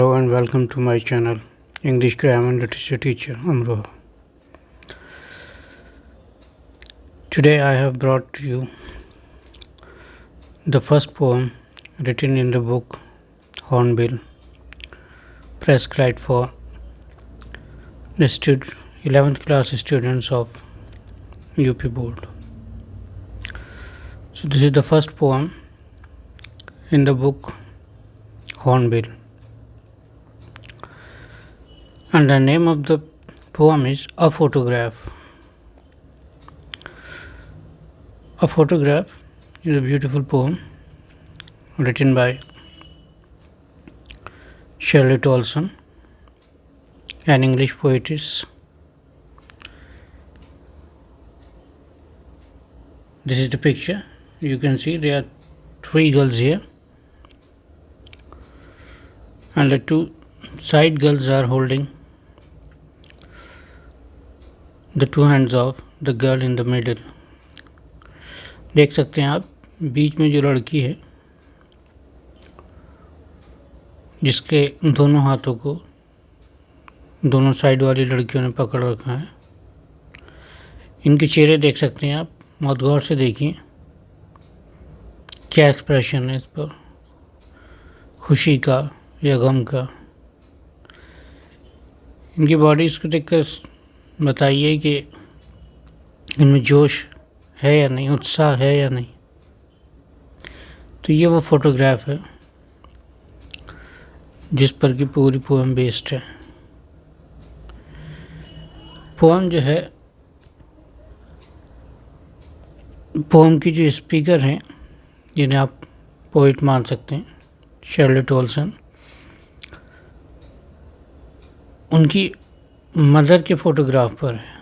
Hello and welcome to my channel English Grammar and Literature Teacher Amroha. Today I have brought to you the first poem written in the book Hornbill, prescribed for the 11th class students of UP Board. So this is the first poem in the book Hornbill. And the name of the poem is A Photograph. A Photograph is a beautiful poem written by Shirley Tolson, an English poetess. This is the picture. You can see there are three girls here, and the two side girls are holding the two hands of the girl in the middle. देख सकते हैं आप बीच में जो लड़की है जिसके दोनों हाथों को दोनों साइड वाली लड़कियों ने पकड़ रखा है। इनके चेहरे देख सकते हैं आप, बहुत गौर से देखिए क्या एक्सप्रेशन है इस पर, खुशी का या गम का। इनकी बॉडीज़ को देखकर बताइए कि इनमें जोश है या नहीं, उत्साह है या नहीं। तो ये वो फोटोग्राफ है जिस पर कि पूरी पोएम बेस्ड है। पोएम जो है, पोएम की जो स्पीकर हैं जिन्हें आप पोइट मान सकते हैं, शर्ली टोल्सन, उनकी मदर के फोटोग्राफ पर है।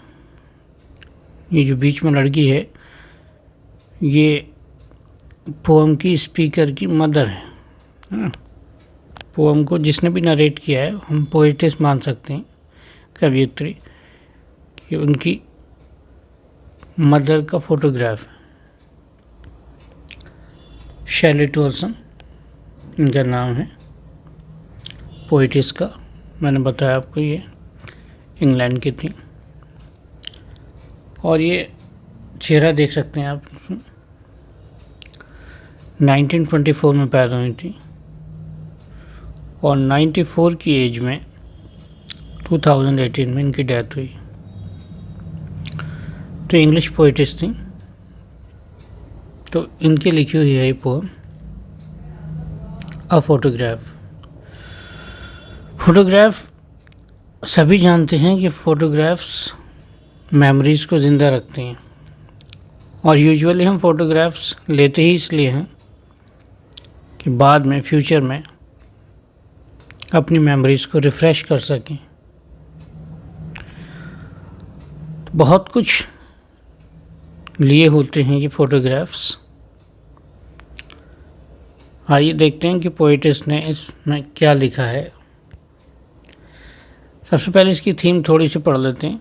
ये जो बीच में लड़की है ये पोएम की स्पीकर की मदर है। पोएम को जिसने भी नरेट किया है हम पोएटिस मान सकते हैं, कवियत्री, कि उनकी मदर का फोटोग्राफ है। शर्ली टोल्सन इनका नाम है पोएटिस का। मैंने बताया आपको ये इंग्लैंड की थी, और ये चेहरा देख सकते हैं आप, 1924 में पैदा हुई थी और 94 की एज में 2018 में इनकी डेथ हुई। तो इंग्लिश पोइटिस थी, तो इनकी लिखी हुई है ये पोएम अ फोटोग्राफ। फोटोग्राफ सभी जानते हैं कि फ़ोटोग्राफ्स मेमोरीज़ को ज़िंदा रखती हैं, और यूजुअली हम फ़ोटोग्राफ्स लेते ही इसलिए हैं कि बाद में फ्यूचर में अपनी मेमोरीज़ को रिफ़्रेश कर सकें। बहुत कुछ लिए होते हैं ये फ़ोटोग्राफ्स। आइए देखते हैं कि पोएटिस ने इसमें क्या लिखा है। सबसे पहले इसकी थीम थोड़ी सी पढ़ लेते हैं।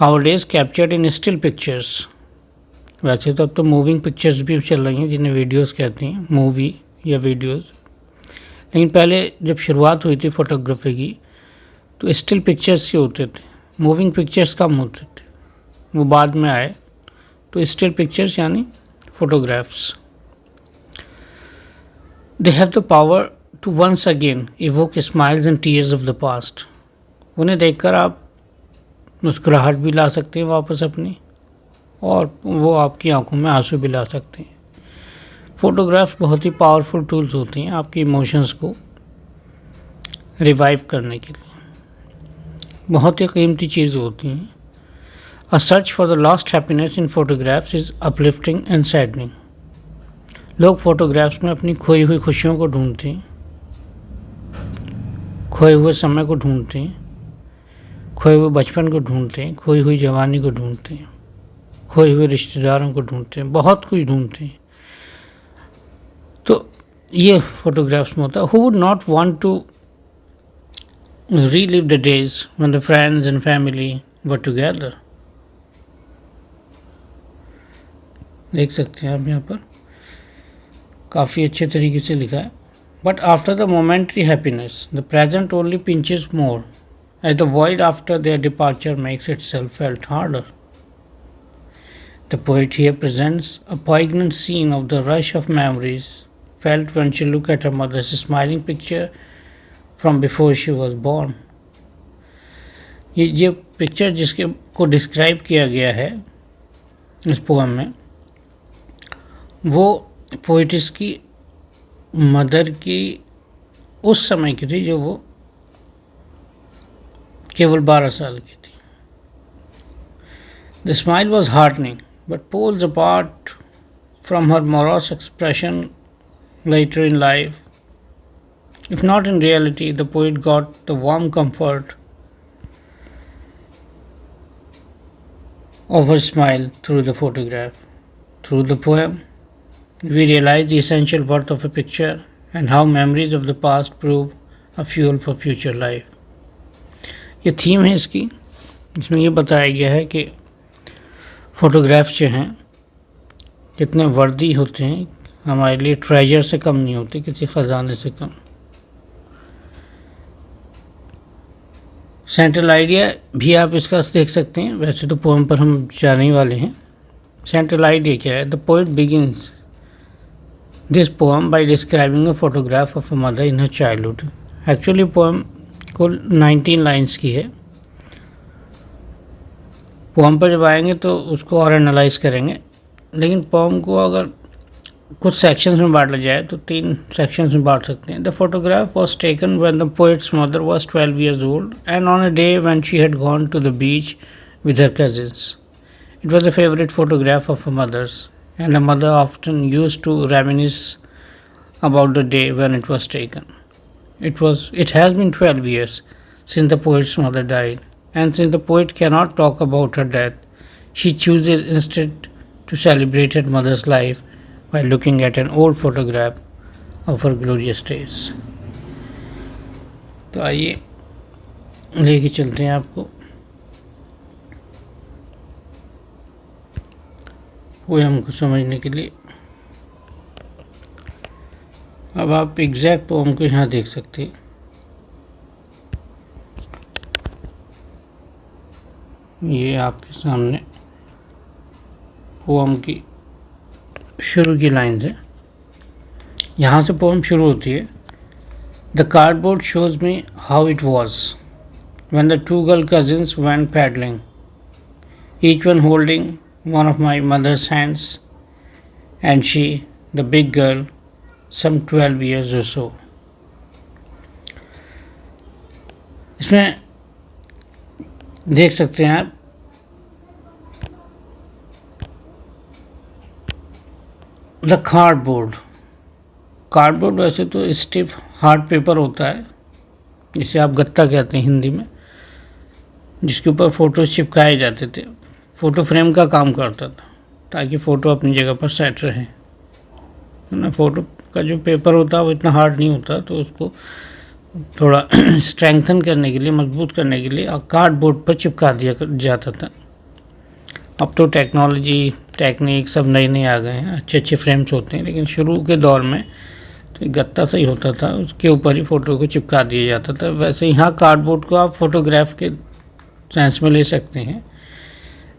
Our days captured in still pictures. वैसे तो अब तो मूविंग पिक्चर्स भी चल रही हैं जिन्हें वीडियोस कहते हैं, मूवी या वीडियोस, लेकिन पहले जब शुरुआत हुई थी फोटोग्राफी की तो स्टिल पिक्चर्स ही होते थे, मूविंग पिक्चर्स कम होते थे, वो बाद में आए। तो स्टिल पिक्चर्स यानी photographs. They have the power to once again evoke smiles and tears of the past. उन्हें देखकर आप मुस्कुराहट भी ला सकते हैं वापस अपनी, और वो आपकी आंखों में आंसू भी ला सकते हैं। फ़ोटोग्राफ्स बहुत ही पावरफुल टूल्स होती हैं आपकी इमोशंस को रिवाइव करने के लिए। बहुत ही कीमती चीज़ होती हैं। अ search for the lost happiness in photographs is uplifting and saddening. लोग फोटोग्राफ्स में अपनी खोई हुई खुशियों को ढूंढते हैं, खोए हुए समय को ढूंढते हैं, खोए हुए बचपन को ढूंढते हैं, खोई हुई जवानी को ढूंढते हैं, खोए हुए रिश्तेदारों को ढूंढते हैं, बहुत कुछ ढूंढते हैं। तो ये फोटोग्राफ्स में होता है। Who would not want to relive the days when the friends and family were together. देख सकते हैं आप यहाँ पर काफ़ी अच्छे तरीके से लिखा है। But after the momentary happiness, the present only pinches more, as the void after their departure makes itself felt harder. The poet here presents a poignant scene of the rush of memories felt when she looked at her mother's smiling picture from before she was born. ये picture जिसके को describe किया गया है इस poem में, वो पोइटिस की मदर की उस समय की थी जो वो केवल 12 साल की थी. The smile was heartening but poles apart from her morose expression later in life. If not in reality, the poet got the warm comfort of her smile through the photograph. Through the poem, we realize the essential worth of a picture and how memories of the past prove a fuel for future life. ये theme है इसकी, इसमें ये बताया गया है कि photographs जो हैं कितने वर्दी होते हैं, हमारे लिए ट्रेजर से कम नहीं होते, किसी ख़जाने से कम. सेंट्रल आइडिया भी आप इसका देख सकते हैं. वैसे तो पोएम पर हम जाने वाले हैं. सेंट्रल आइडिया क्या है? The poet begins this poem by describing a photograph of a mother in her childhood. Actually poem कुल 19 लाइन्स की है. पोम पर जब आएंगे तो उसको और एनालाइज करेंगे, लेकिन पोम को अगर कुछ सेक्शंस में बांटा जाए तो 3 सेक्शंस में बांट सकते हैं. The photograph was taken when the poet's mother was 12 years old and on a day when she had gone to the beach with her cousins. It was a favourite photograph of a mother's and a mother often used to reminisce about the day when it was taken. It has been 12 years since the poet's mother died. And since the poet cannot talk about her death, she chooses instead to celebrate her mother's life by looking at an old photograph of her glorious days. तो आइए लेके चलते हैं आपको poem को समझने के लिए. अब आप एग्जैक्ट पोएम को यहाँ देख सकते हैं. ये आपके सामने पोएम की शुरू की लाइन्स है. यहाँ से पोएम शुरू होती है. The cardboard shows me how it was when the 2 girl cousins went paddling, each one holding one of my mother's hands, and she, the big girl, some 12 years or so. इसमें देख सकते हैं आप the cardboard. Cardboard वैसे तो stiff hard paper होता है, जिसे आप गत्ता कहते हैं हिंदी में, जिसके ऊपर फ़ोटोज चिपकाए जाते थे. फ़ोटो फ्रेम का काम करता था ताकि फ़ोटो अपनी जगह पर सेट रहे. ना फ़ोटो का जो पेपर होता है वो इतना हार्ड नहीं होता, तो उसको थोड़ा स्ट्रेंथन करने के लिए, मजबूत करने के लिए कार्डबोर्ड पर चिपका दिया जाता था. अब तो टेक्नोलॉजी टेक्निक सब नए नए आ गए हैं, अच्छे अच्छे फ्रेम्स होते हैं, लेकिन शुरू के दौर में तो गत्ता से ही होता था, उसके ऊपर ही फ़ोटो को चिपका दिया जाता था. वैसे यहाँ कार्डबोर्ड को आप फोटोग्राफ के सेंस में ले सकते हैं.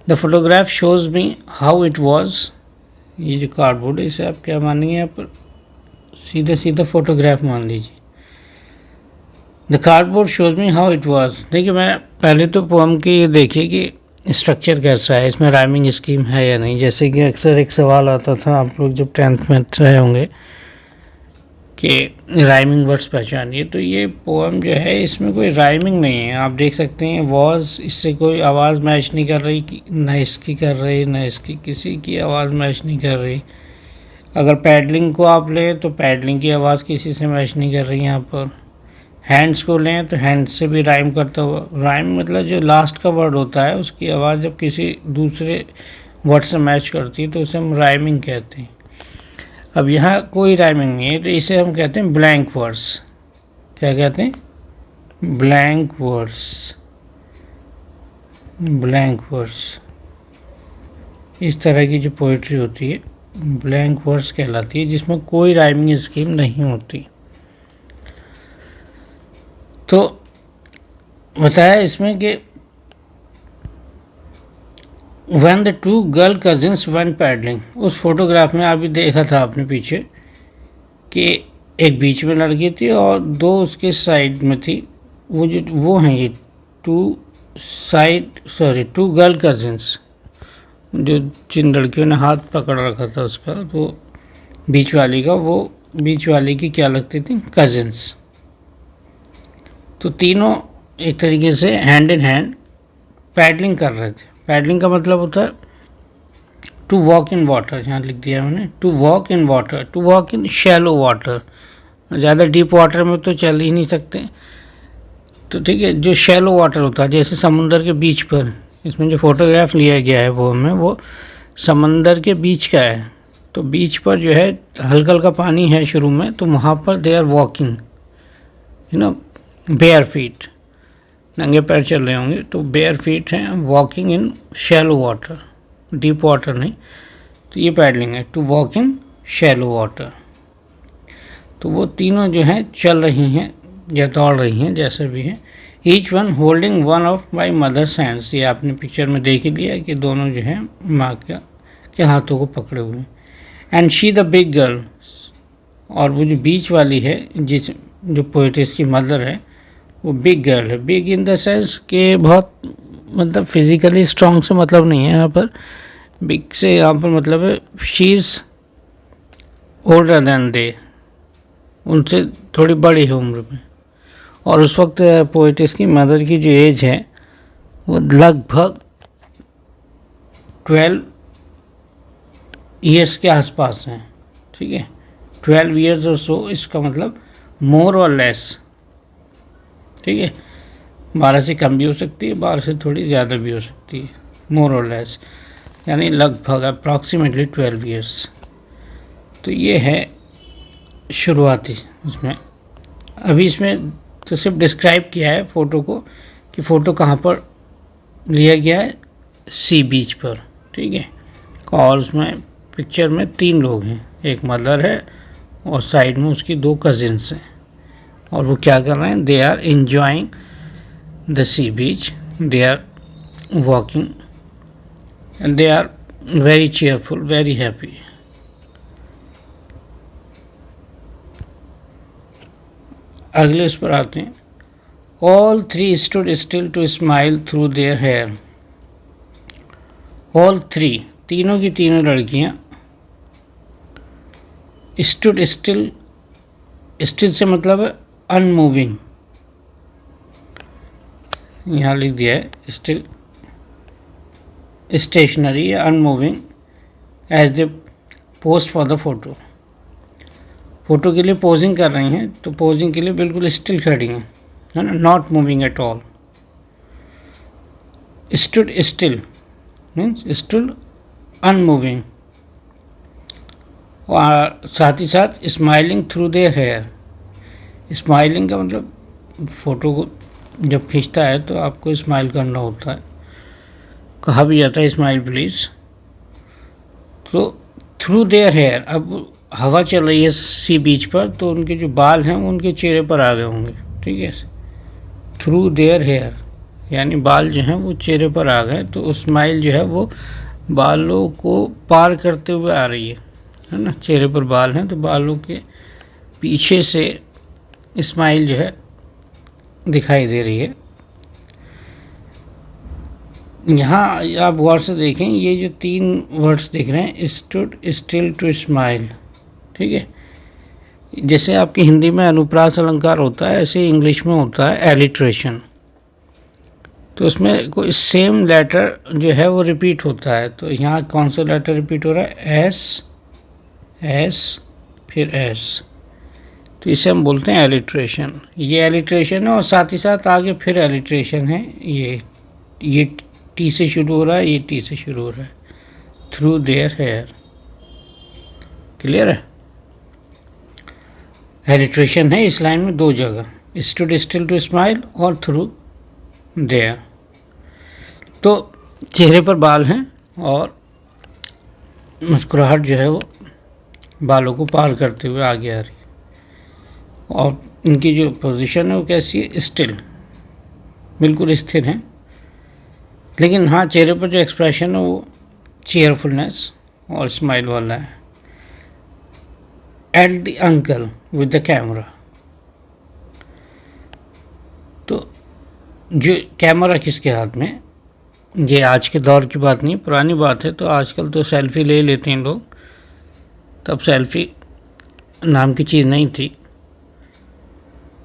The photograph shows me how it was. ये जो कार्डबोर्ड है इसे आप क्या मानेंगे, यहाँ पर सीधा सीधा फोटोग्राफ मान लीजिए. The cardboard shows me how it was. देखिए, मैं पहले तो पोएम की ये देखिए कि स्ट्रक्चर कैसा है, इसमें राइमिंग स्कीम है या नहीं. जैसे कि अक्सर एक सवाल आता था, आप लोग जब 10th में रहे होंगे, कि राइमिंग वर्ड्स पहचानिए. तो ये पोएम जो है इसमें कोई राइमिंग नहीं है. आप देख सकते हैं वॉज, इससे कोई आवाज़ मैच नहीं कर रही, ना इसकी कर रही ना इसकी, किसी की आवाज़ मैच नहीं कर रही. अगर पैडलिंग को आप लें तो पैडलिंग की आवाज़ किसी से मैच नहीं कर रही. यहाँ पर हैंड्स को लें तो हैंड से भी राइम करता हुआ, राइम मतलब जो लास्ट का वर्ड होता है उसकी आवाज़ जब किसी दूसरे वर्ड से मैच करती है तो उसे हम राइमिंग कहते हैं. अब यहाँ कोई राइमिंग नहीं है, तो इसे हम कहते हैं ब्लैंक वर्ड्स. क्या कहते हैं? Blank words. ब्लैंक वर्ड्स इस तरह की जो पोइट्री होती है ब्लैंक वर्ड्स कहलाती है, जिसमें कोई राइमिंग स्कीम नहीं होती. तो बताया इसमें कि when the two girl cousins went paddling, उस फोटोग्राफ में अभी देखा था आपने पीछे कि एक बीच में लड़की थी और दो उसके साइड में थी। वो हैं ये टू गर्ल कजिन्स, जो जिन लड़कियों ने हाथ पकड़ रखा था उसका, तो बीच वाली का, वो बीच वाली की क्या लगती थी, कजिन्स। तो तीनों एक तरीके से हैंड इन हैंड पैडलिंग कर रहे थे। पैडलिंग का मतलब होता है टू वॉक इन वाटर, यहाँ लिख दिया मैंने, to walk in water, to walk in shallow water. ज़्यादा डीप वाटर में तो चल ही नहीं सकते, तो ठीक है, जो शैलो वाटर होता है जैसे समुंदर के बीच पर, इसमें जो फोटोग्राफ लिया गया है वो समंदर के बीच का है। तो बीच पर जो है हल्का हल्का पानी है शुरू में, तो वहाँ पर they are walking, bare feet, नंगे पैर चल रहे होंगे, तो बेयर फीट हैं, walking in shallow water, deep water नहीं। तो ये पैडलिंग है, to walk in shallow water. तो वो तीनों जो हैं चल रही हैं या दौड़ रही हैं, जैसे भी हैं, each one holding one of my mother's hands. ये आपने पिक्चर में देख ही लिया कि दोनों जो हैं माँ के हाथों को पकड़े हुए हैं। And she the big girl, और वो जो बीच वाली है, जो पोएटिस की मदर है, वो बिग गर्ल है। बिग इन द सेंस कि बहुत, मतलब फिजिकली स्ट्रॉन्ग से मतलब नहीं है यहाँ पर, बिग से यहाँ पर मतलब है शी इज़ ओल्डर दैन दे, उनसे थोड़ी बड़ी है उम्र में। और उस वक्त पोएटिस की मदर की जो एज है वो लगभग 12 ईयर्स के आसपास है, ठीक है, 12 ईयर्स और सो, इसका मतलब मोर और लेस, ठीक है, 12 से कम भी हो सकती है, 12 से थोड़ी ज़्यादा भी हो सकती है, मोर और लेस, यानी लगभग अप्रॉक्सीमेटली 12 ईयर्स। तो ये है शुरुआती उसमें। अभी इसमें तो सिर्फ डिस्क्राइब किया है फ़ोटो को कि फ़ोटो कहाँ पर लिया गया है, सी बीच पर, ठीक है। और उसमें पिक्चर में 3 लोग हैं, एक मदर है और साइड में उसकी 2 कजिन्स हैं, और वो क्या कर रहे हैं, they are enjoying the sea beach, they are walking and they are very cheerful, very happy. अगले इस पर आते हैं। All 3 stood still to smile through their hair. All 3, तीनों की तीनों लड़कियां स्टूड स्टिल, स्टिल से मतलब है अनमूविंग, यहाँ लिख दिया है स्टिल, स्टेशनरी या unmoving, as they posed for the photo. Photo के लिए पोजिंग कर रही हैं, तो पोजिंग के लिए बिल्कुल स्टिल खड़ी हैं, है ना, not moving at all. Stood still means still unmoving, और साथ ही साथ smiling through their hair. Smiling का मतलब फ़ोटो को जब खींचता है तो आपको स्माइल करना होता है, कहा भी जाता है स्माइल प्लीज़। तो थ्रू देयर हेयर, अब हवा चल रही है सी बीच पर, तो उनके जो बाल हैं वो उनके चेहरे पर आ गए होंगे, ठीक है, थ्रू देयर हेयर, यानी बाल जो हैं वो चेहरे पर आ गए, तो स्माइल जो है वो बालों को पार करते हुए आ रही है ना, चेहरे पर बाल हैं तो बालों के पीछे से स्माइल जो है दिखाई दे रही है। यहाँ आप गौर से देखें, ये जो 3 वर्ड्स दिख रहे हैं, स्टूड स्टिल टू स्माइल, ठीक है, जैसे आपकी हिंदी में अनुप्रास अलंकार होता है, ऐसे इंग्लिश में होता है एलिट्रेशन। तो उसमें कोई सेम लेटर जो है वो रिपीट होता है, तो यहाँ कौन सा लेटर रिपीट हो रहा है, एस, एस, फिर एस, तो इसे हम बोलते हैं एलिट्रेशन। ये एलिट्रेशन है, और साथ ही साथ आगे फिर एलिट्रेशन है, ये टी से शुरू हो रहा है, ये टी से शुरू हो रहा है, थ्रू देयर हेयर, क्लियर है। एलिट्रेशन है इस लाइन में 2 जगह, स्टूड स्टिल टू स्माइल और थ्रू देयर। तो चेहरे पर बाल हैं और मुस्कुराहट जो है वो बालों को पार करते हुए आगे आ रही है, और इनकी जो पोजीशन है वो कैसी है, स्टिल, बिल्कुल स्थिर है। लेकिन हाँ, चेहरे पर जो एक्सप्रेशन है वो चेयरफुलनेस और स्माइल वाला है। At the uncle with the camera, तो जो कैमरा किसके हाथ में, ये आज के दौर की बात नहीं, पुरानी बात है। तो आजकल तो सेल्फी ले लेते हैं लोग, तब सेल्फी नाम की चीज़ नहीं थी।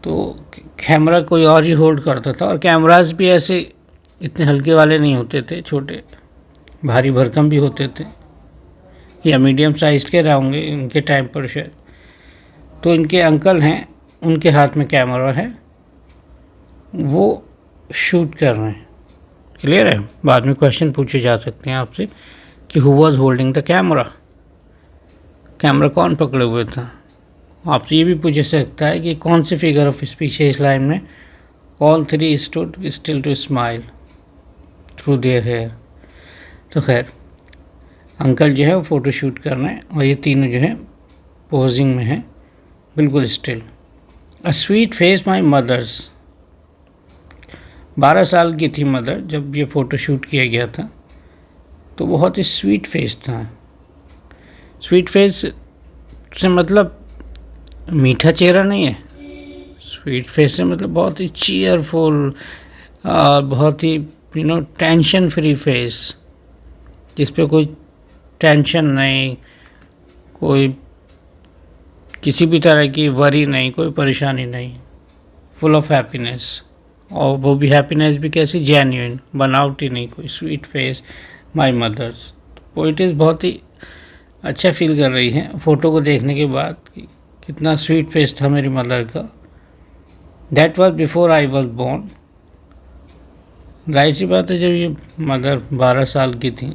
तो कैमरा कोई और ही होल्ड करता था, और कैमरास भी ऐसे इतने हल्के वाले नहीं होते थे, छोटे भारी भरकम भी होते थे, या मीडियम साइज के रहे होंगे इनके टाइम पर शायद। तो इनके अंकल हैं, उनके हाथ में कैमरा है, वो शूट कर रहे हैं। क्लियर है? बाद में क्वेश्चन पूछे जा सकते हैं आपसे कि who was holding the camera, camera कौन पकड़े हुए था। आपसे ये भी पूछ सकता है कि कौन से फिगर ऑफ स्पीच है इस लाइन में, all three stood still to smile through their hair. तो खैर, अंकल जो है वो फ़ोटो शूट कर रहे हैं, और ये तीनों जो है पोजिंग में है, बिल्कुल still. A sweet face my mother's, 12 साल की थी मदर जब ये फ़ोटो शूट किया गया था, तो बहुत ही स्वीट फेस था। स्वीट फेस से मतलब मीठा चेहरा नहीं है, स्वीट फेस से मतलब बहुत ही चीयरफुल और बहुत ही टेंशन फ्री फेस, जिस पे कोई टेंशन नहीं, कोई किसी भी तरह की वरी नहीं, कोई परेशानी नहीं, फुल ऑफ हैप्पीनेस। और वो भी हैप्पीनेस भी कैसी, जेन्युइन, बनावटी नहीं कोई। Sweet face my mother's, poet's बहुत ही अच्छा फील कर रही हैं फ़ोटो को देखने के बाद कि कितना स्वीट फेस था मेरी मदर का। That was before I was born, जाहिर सी बात है जब ये मदर 12 साल की थी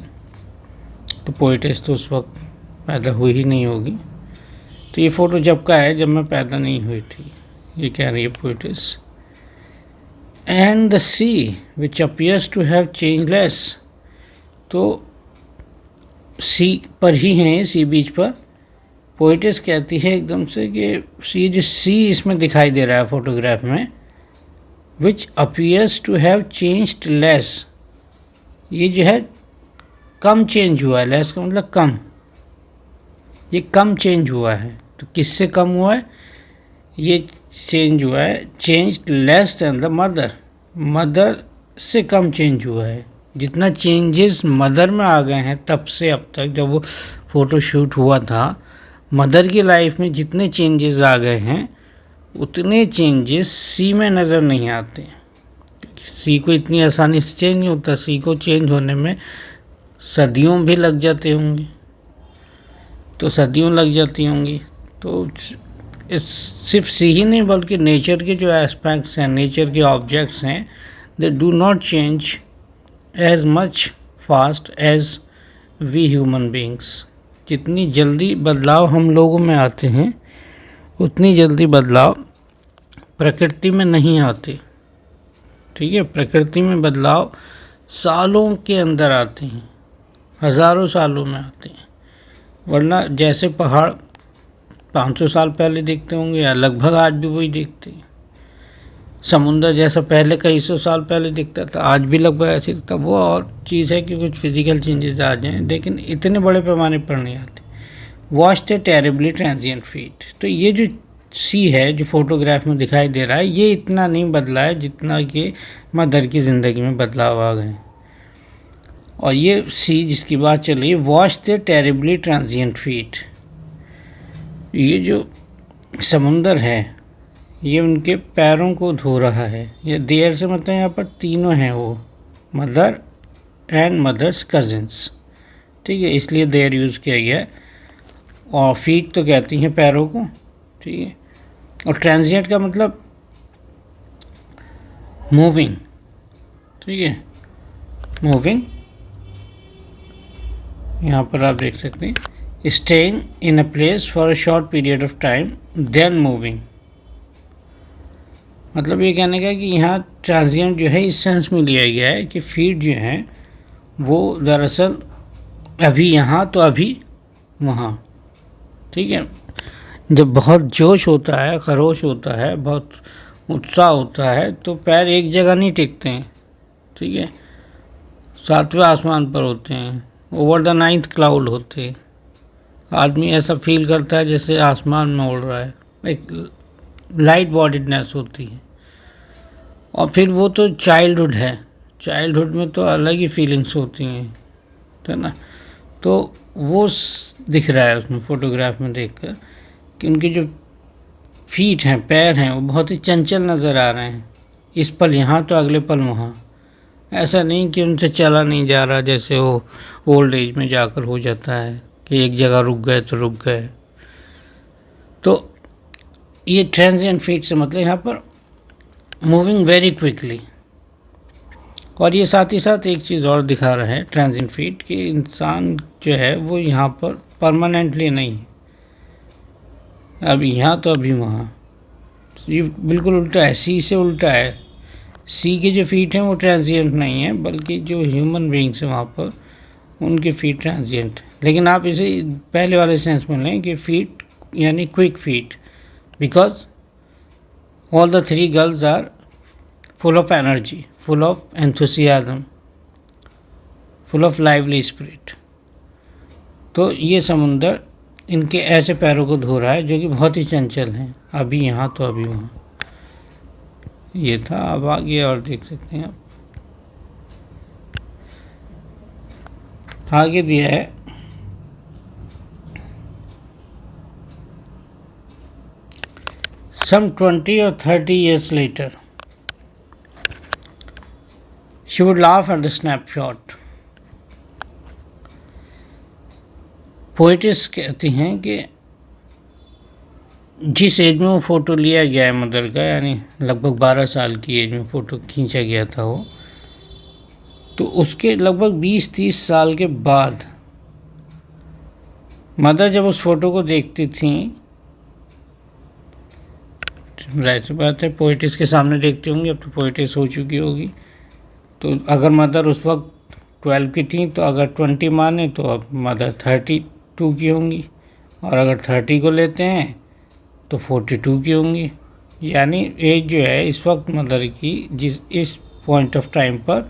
तो पोइट्स तो उस वक्त पैदा हुई ही नहीं होगी। तो ये फ़ोटो जब का है, जब मैं पैदा नहीं हुई थी, ये कह रही है poet's. And the sea which appears to have changeless, तो सी पर ही हैं, सी बीच पर। पोइट्स कहती है एकदम से कि ये जो सी इसमें दिखाई दे रहा है फोटोग्राफ में, which appears to have changed less, ये जो है कम चेंज हुआ है। लेस का मतलब कम, ये कम चेंज हुआ है। तो किससे कम हुआ है? ये चेंज हुआ है, change less than the mother, mother से कम चेंज हुआ है। जितना चेंजेस मदर में आ गए हैं तब से अब तक, जब वो फ़ोटो शूट हुआ था, मदर की लाइफ में जितने चेंजेस आ गए हैं उतने चेंजेस सी में नज़र नहीं आते। सी को इतनी आसानी से चेंज नहीं होता, सी को चेंज होने में सदियों भी लग जाते होंगे, तो सदियों लग जाती होंगी। तो सिर्फ सी ही नहीं बल्कि नेचर के जो एस्पेक्ट्स हैं, नेचर के ऑब्जेक्ट्स हैं, they do not change as much fast as we human beings. जितनी जल्दी बदलाव हम लोगों में आते हैं उतनी जल्दी बदलाव प्रकृति में नहीं आते। ठीक है, प्रकृति में बदलाव सालों के अंदर आते हैं, हज़ारों सालों में आते हैं। वरना जैसे पहाड़ 500 साल पहले दिखते होंगे या लगभग आज भी वही दिखते हैं, समुंदर जैसा पहले कई सौ साल पहले दिखता था आज भी लगभग ऐसे दिखता। वो और चीज़ है कि कुछ फिजिकल चेंजेस आ जाएं, लेकिन इतने बड़े पैमाने पर नहीं आते। Watch the terribly transient feet, तो ये जो सी है जो फोटोग्राफ में दिखाई दे रहा है, ये इतना नहीं बदला है जितना कि मदर की ज़िंदगी में बदलाव आ गए। और ये सी जिसकी बात चल रही है, watch the terribly transient feet, ये जो समुंदर है ये उनके पैरों को धो रहा है। ये देयर से मतलब यहाँ पर तीनों हैं, वो मदर एंड मदर्स कजिन्स। ठीक है, इसलिए देयर यूज़ किया गया है। और फीट तो कहती हैं पैरों को। ठीक है, और ट्रांजिएंट का मतलब मूविंग। ठीक है, मूविंग, यहाँ पर आप देख सकते हैं, staying in a place for a short period of time then moving. मतलब ये कहने का कि यहाँ ट्रांजिएंट जो है इस सेंस में लिया गया है कि फीट जो है वो दरअसल अभी यहाँ तो अभी वहाँ। ठीक है, जब बहुत जोश होता है, खरोश होता है, बहुत उत्साह होता है, तो पैर एक जगह नहीं टिकते हैं, ठीक है, सातवें आसमान पर होते हैं, ओवर द नाइन्थ क्लाउड होते हैं। आदमी ऐसा फील करता है जैसे आसमान में उड़ रहा है, एक लाइट बॉडीडनेस होती है। और फिर वो तो चाइल्डहुड है, चाइल्डहुड में तो अलग ही फीलिंग्स होती हैं, है ना। तो वो दिख रहा है उसमें फोटोग्राफ में देखकर कि उनके जो फीट हैं, पैर हैं, वो बहुत ही चंचल नज़र आ रहे हैं। इस पल यहाँ तो अगले पल वहाँ। ऐसा नहीं कि उनसे चला नहीं जा रहा, जैसे वो ओल्ड एज में जाकर हो जाता है कि एक जगह रुक गए तो रुक गए। तो ये ट्रांजिएंट फीट से मतलब यहाँ पर मूविंग वेरी क्विकली। और ये साथ ही साथ एक चीज़ और दिखा रहा है ट्रांजिएंट फीट कि इंसान जो है वो यहाँ पर परमानेंटली नहीं है, अभी यहाँ तो अभी वहाँ। ये बिल्कुल उल्टा है, सी से उल्टा है। सी के जो फीट हैं वो ट्रांजिएंट नहीं है, बल्कि जो ह्यूमन बीइंग्स हैं वहाँ पर उनके फीट ट्रांजिएंट। लेकिन आप इसे पहले वाले सेंस में लें कि फीट यानी quick feet, because all the three girls are full of energy, full of enthusiasm, full of lively spirit। तो ये समुंदर इनके ऐसे पैरों को धो रहा है जो कि बहुत ही चंचल हैं, अभी यहाँ तो अभी वहाँ। ये था, अब आगे और देख सकते हैं आप। आगे दिया है some 20 or 30 years later she would laugh at the snapshot। पोइटिस कहती हैं कि जिस एज में वो फ़ोटो लिया गया है मदर का, यानी लगभग 12 साल की एज में फ़ोटो खींचा गया था वो, तो उसके लगभग 20-30 साल के बाद मदर जब उस फ़ोटो को देखती थी, राइट बात है, पोइटिस के सामने देखती होंगी, अब तो पोइटिस हो चुकी होगी, तो अगर मदर उस वक्त 12 की थी तो अगर 20 माने तो अब मदर 32 की होंगी, और अगर 30 को लेते हैं तो 42 की होंगी। यानी एज जो है इस वक्त मदर की जिस इस पॉइंट ऑफ टाइम पर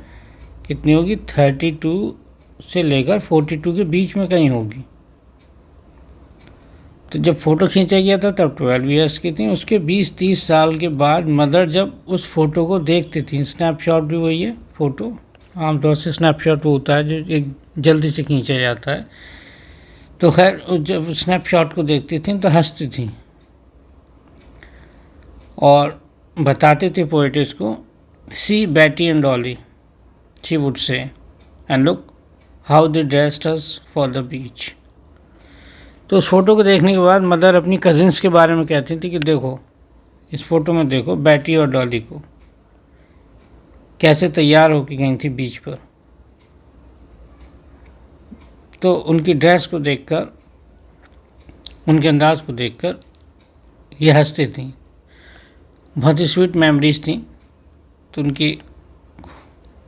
कितनी होगी, 32 से लेकर 42 के बीच में कहीं होगी। तो जब फ़ोटो खींचा गया था तब 12 ईयर्स की थी। उसके 20-30 साल के बाद मदर जब उस फ़ोटो को देखती थी, स्नैपशॉट भी वही है, फ़ोटो आमतौर से स्नैपशॉट वो होता है जो एक जल्दी से खींचा जाता है, तो खैर जब स्नैपशॉट को देखती थी तो हंसती थी और बताते थे पोइटिस को, see Betty and Dolly she would say, and look how they dressed us for the beach. तो उस फ़ोटो को देखने के बाद मदर अपनी कज़िन्स के बारे में कहती थी कि देखो इस फ़ोटो में, देखो बैटी और डॉली को कैसे तैयार होकर गई थी बीच पर। तो उनकी ड्रेस को देखकर, उनके अंदाज को देखकर ये हंसती थी, बहुत ही स्वीट मेमोरीज थी। तो उनकी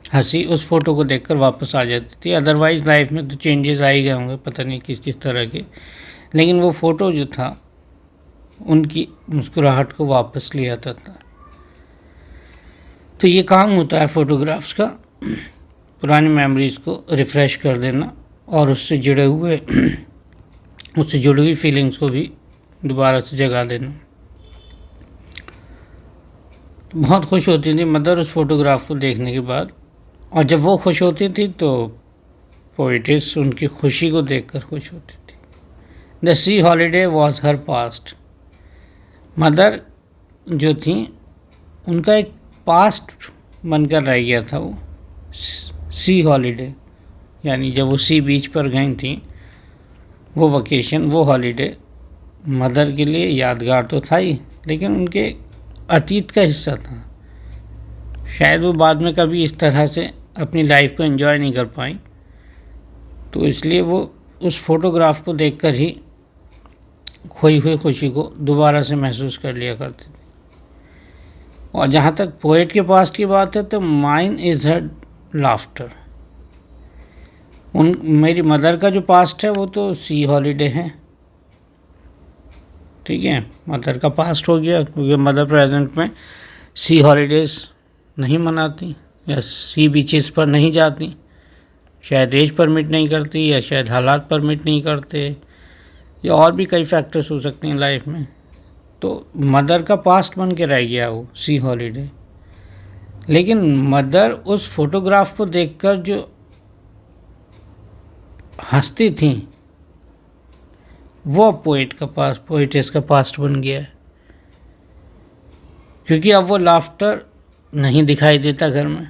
हंसी उस फ़ोटो को देखकर वापस आ जाती थी। अदरवाइज़ लाइफ में तो चेंजेस आ ही गए होंगे, पता नहीं किस किस तरह के, लेकिन वो फ़ोटो जो था उनकी मुस्कुराहट को वापस ले आता था। तो ये काम होता है फ़ोटोग्राफ्स का, पुरानी मेमोरीज़ को रिफ़्रेश कर देना और उससे जुड़ी हुई फीलिंग्स को भी दोबारा से जगा देना। तो बहुत खुश होती थी मदर उस फ़ोटोग्राफ को देखने के बाद, और जब वो खुश होती थी तो पोइटिस उनकी खुशी को देखकर खुश होती थी। The sea holiday was her past. Mother जो थी उनका एक पास्ट बनकर रह गया था वो सी हॉलीडे, यानी जब वो सी बीच पर गई थी, वो वकेशन, वो हॉलीडे मदर के लिए यादगार तो था ही, लेकिन उनके अतीत का हिस्सा था। शायद वो बाद में कभी इस तरह से अपनी लाइफ को एंजॉय नहीं कर पाई, तो इसलिए वो उस फोटोग्राफ को देखकर ही खोई हुई खुशी को दोबारा से महसूस कर लिया करती थी। और जहाँ तक पोएट के पास की बात है तो माइन इज़ हर लाफ्टर। मेरी मदर का जो पास्ट है वो तो सी हॉलीडे है, ठीक है, मदर का पास्ट हो गया क्योंकि मदर प्रेजेंट में सी हॉलीडेज़ नहीं मनाती या सी बीचेस पर नहीं जाती, शायद एज परमिट नहीं करती या शायद हालात परमिट नहीं करते, या और भी कई फैक्टर्स हो सकते हैं लाइफ में। तो मदर का पास्ट बन के रह गया वो सी हॉलीडे। लेकिन मदर उस फोटोग्राफ को देखकर जो हंसती थी वो अब पोइटेस का पास्ट बन गया है, क्योंकि अब वो लाफ्टर नहीं दिखाई देता घर में,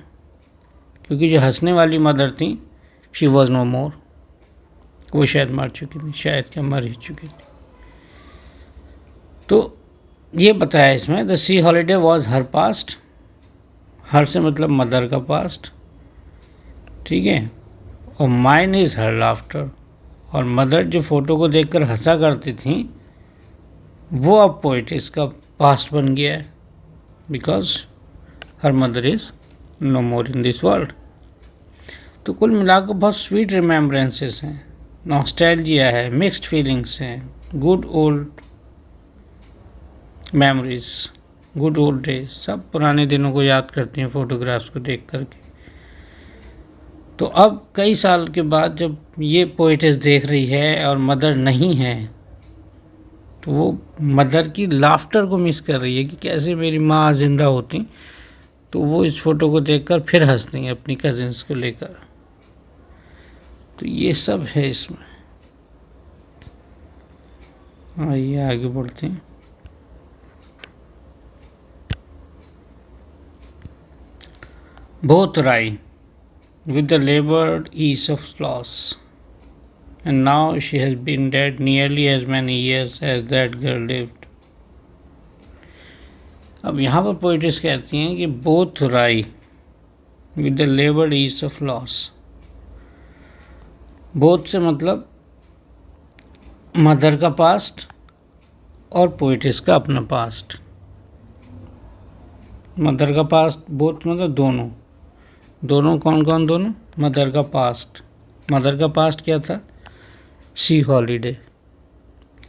क्योंकि जो हंसने वाली मदर थी शी वॉज नो मोर, वो शायद मर चुकी थी, शायद क्या मर ही चुकी थी। तो ये बताया इसमें the sea holiday was her past, her से मतलब मदर का पास्ट, ठीक है, और माइन इज़ हर लाफ्टर, और मदर जो फ़ोटो को देखकर हंसा करती थी वो अब पोइटिस का पास्ट बन गया है, because her mother is no more in this world. तो कुल मिलाकर बहुत स्वीट रिमेम्बरेंसेस हैं, नॉस्टैल्जिया है, मिक्स्ड फीलिंग्स हैं, good old memories, good old days, सब पुराने दिनों को याद करती हैं फ़ोटोग्राफ्स को देख करके। तो अब कई साल के बाद जब ये पोइटेस देख रही है और मदर नहीं है, तो वो मदर की लाफ्टर को मिस कर रही है कि कैसे मेरी माँ ज़िंदा होती, तो वो इस फ़ोटो को देखकर फिर हंसती हैं अपनी कजिन्स को लेकर। तो ये सब है इसमें। आइए आगे बढ़ते हैं। Both Rai, with the labored ease of loss, and now she has been dead nearly as many years as that girl lived. अब यहाँ पर पोइट्स कहती हैं कि both Rai, with the labored ease of loss, both से मतलब mother का past और पोइटिस का अपना पास्ट। मदर का पास्ट बोथ मतलब दोनों, दोनों कौन कौन, दोनों मदर का पास्ट, मदर का पास्ट क्या था, सी हॉलीडे,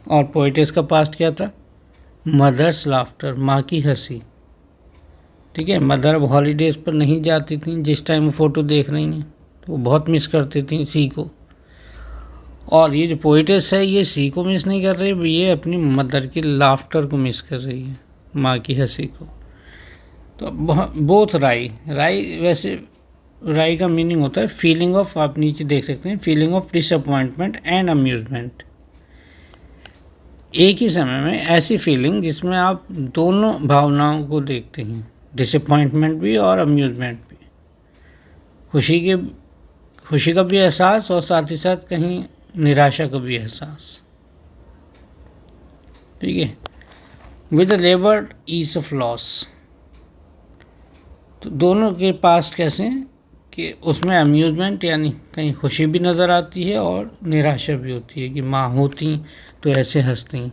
और पोइटिस का पास्ट क्या था, मदर्स लाफ्टर, माँ की हंसी। ठीक है, मदर अब हॉलीडेज़ पर नहीं जाती थी जिस टाइम वो फ़ोटो देख रही हैं, तो वो बहुत मिस करती थी सी को, और ये जो पोइटिस है ये सी को मिस नहीं कर रही, ये अपनी मदर की लाफ्टर को मिस कर रही है, माँ की हंसी को। तो बोथ राई, राई वैसे राई का मीनिंग होता है फीलिंग ऑफ, आप नीचे देख सकते हैं, feeling of disappointment and amusement. एक ही समय में ऐसी फीलिंग जिसमें आप दोनों भावनाओं को देखते हैं, डिसअपॉइंटमेंट भी और अम्यूजमेंट भी, खुशी का भी एहसास और साथ ही साथ कहीं निराशा का भी एहसास। ठीक है, with the laboured ease of loss. तो दोनों के पास कैसे हैं कि उसमें अम्यूज़मेंट यानी कहीं खुशी भी नज़र आती है और निराशा भी होती है कि माँ होती तो ऐसे हंसती,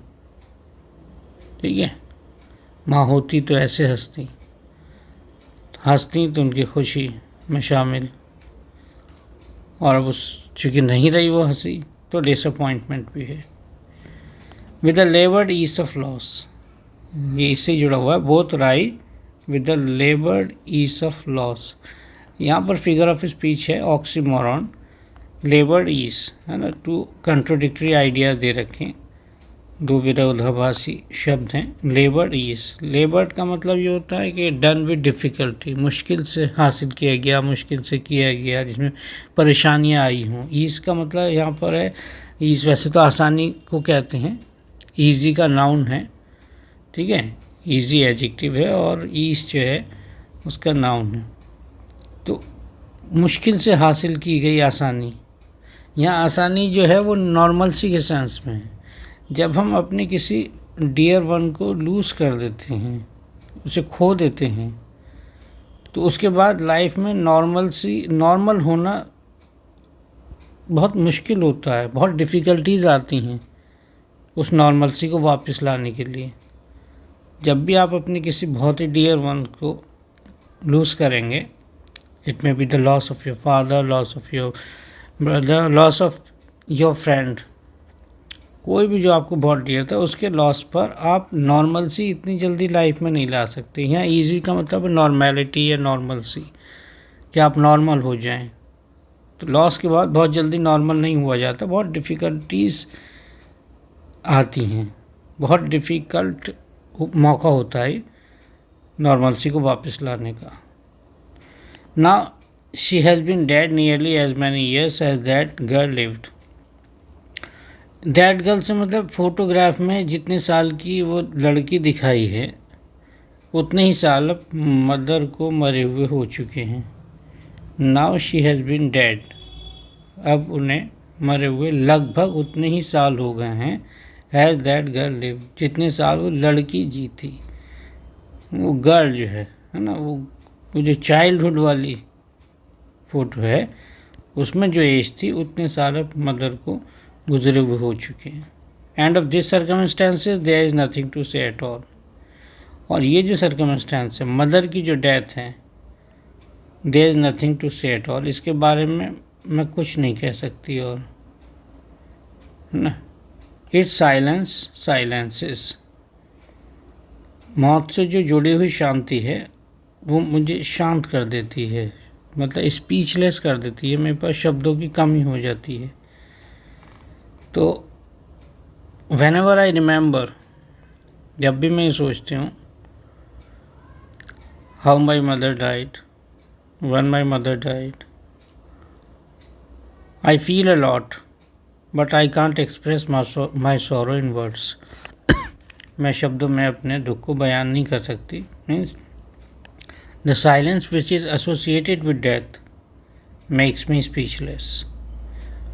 ठीक है, माँ होती तो ऐसे हंसती तो उनकी खुशी में शामिल, और अब उस चूँकि नहीं रही वो हंसी तो डिसअपॉइंटमेंट भी है। With the laboured ease of loss, ये इससे जुड़ा हुआ है, both wry with the laboured ease of loss. यहाँ पर फिगर ऑफ स्पीच है, ऑक्सीमोरॉन, लेबर्ड ईज है ना, टू कंट्रोडिक्टरी आइडियाज़ दे रखे हैं, दो विरोधाभासी शब्द हैं। लेबर्ड ईज, लेबर्ड का मतलब ये होता है कि डन विद डिफ़िकल्टी, मुश्किल से हासिल किया गया, मुश्किल से किया गया, जिसमें परेशानियाँ आई हों। ईज़ का मतलब यहाँ पर है, ईज़ वैसे तो आसानी को कहते हैं, ईजी का नाउन है, ठीक है, ईजी एडजेक्टिव है और ईज जो है उसका नाउन है। तो मुश्किल से हासिल की गई आसानी, यहाँ आसानी जो है वो नॉर्मलसी के सेंस में है। जब हम अपने किसी डियर वन को लूज़ कर देते हैं, उसे खो देते हैं, तो उसके बाद लाइफ में नॉर्मल होना बहुत मुश्किल होता है, बहुत डिफ़िकल्टीज़ आती हैं उस नॉर्मलसी को वापस लाने के लिए। जब भी आप अपने किसी बहुत ही डियर वन को लूज़ करेंगे, it may be the loss of your father, loss of your brother, loss of your friend, कोई भी जो आपको बहुत डियर था उसके लॉस पर आप नॉर्मल सी इतनी जल्दी लाइफ में नहीं ला सकते। यहाँ ईजी का मतलब नॉर्मेलिटी या नॉर्मल सी, कि आप नॉर्मल हो जाएं। तो लॉस के बाद बहुत जल्दी नॉर्मल नहीं हुआ जाता, बहुत डिफ़िकल्टीज आती हैं, बहुत डिफ़िकल्ट मौका होता है नॉर्मलसी को वापस लाने का। Now she has been dead nearly as many years as that girl lived. That girl से मतलब फोटोग्राफ में जितने साल की वो लड़की दिखाई है उतने ही साल अब मदर को मरे हुए हो चुके हैं। Now she has been dead, अब उन्हें मरे हुए लगभग उतने ही साल हो गए हैं एज दैट गर्ल लिव, जितने साल वो लड़की जी थी। वो गर्ल जो है ना, वो जो चाइल्डहुड वाली फ़ोटो है उसमें जो एज थी उतने साल अब मदर को गुजरे हुए हो चुके हैं। And of this circumstances there is nothing to say at all. और ये जो सर्कमस्टेंस है मदर की जो डेथ है, there is nothing to say at all, इसके बारे में मैं कुछ नहीं कह सकती। और ना इट साइलेंसेस, मौत से जो जुड़ी हुई शांति है वो मुझे शांत कर देती है, मतलब स्पीचलेस कर देती है, मेरे पास शब्दों की कमी हो जाती है। तो व्हेनेवर आई रिमेंबर, जब भी मैं सोचती हूँ how my mother died, when my mother died, I feel a lot but I can't express my sorrow in words. मैं शब्दों में अपने दुख को बयान नहीं कर सकती। Means the silence which is associated with death makes me speechless.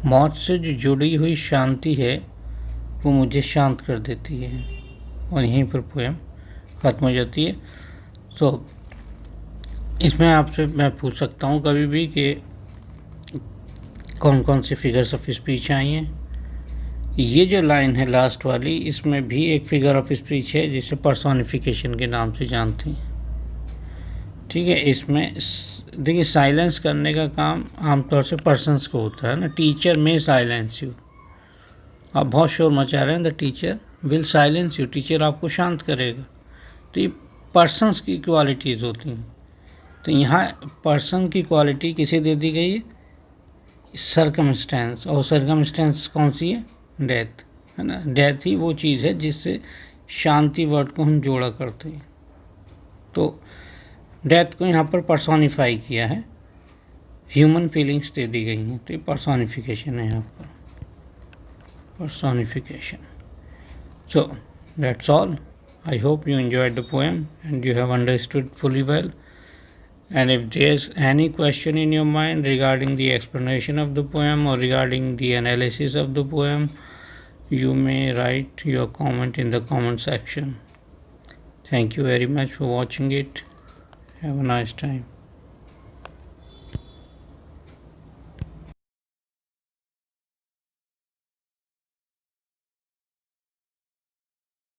मौत से जो जुड़ी हुई शांति है वो मुझे शांत कर देती है। और यहीं पर पोएम ख़त्म हो जाती है। तो इसमें आपसे मैं पूछ सकता हूँ कभी भी कि कौन कौन सी फिगर्स ऑफ स्पीच आई हैं। ये जो लाइन है लास्ट वाली, इसमें भी एक फिगर ऑफ स्पीच है जिसे पर्सोनिफिकेशन के नाम से जानते हैं। ठीक है, इसमें देखिए साइलेंस करने का काम आमतौर से पर्सन्स को होता है ना। टीचर में साइलेंस यू, आप बहुत शोर मचा रहे हैं, the teacher will silence you, teacher आपको शांत करेगा। तो ये पर्सन्स की क्वालिटीज़ होती हैं। तो यहाँ पर्सन की क्वालिटी किसे दे दी गई है, सर्कमस्टेंस। और सर्कमस्टेंस कौन सी है, डेथ, है ना। डेथ ही वो चीज़ है जिससे शांति वर्ड को हम जोड़ा करते हैं। तो डेथ को यहाँ पर पर्सोनिफाई किया है, ह्यूमन फीलिंग्स दे दी गई हैं। तो ये पर्सोनिफिकेशन है यहाँ पर, personification. So that's all. I hope you enjoyed the poem and you have understood fully well. And if there's any question in your mind regarding the explanation of the poem or regarding the analysis of the poem, you may write your comment in the comment section. Thank you very much for watching it. Have a nice time.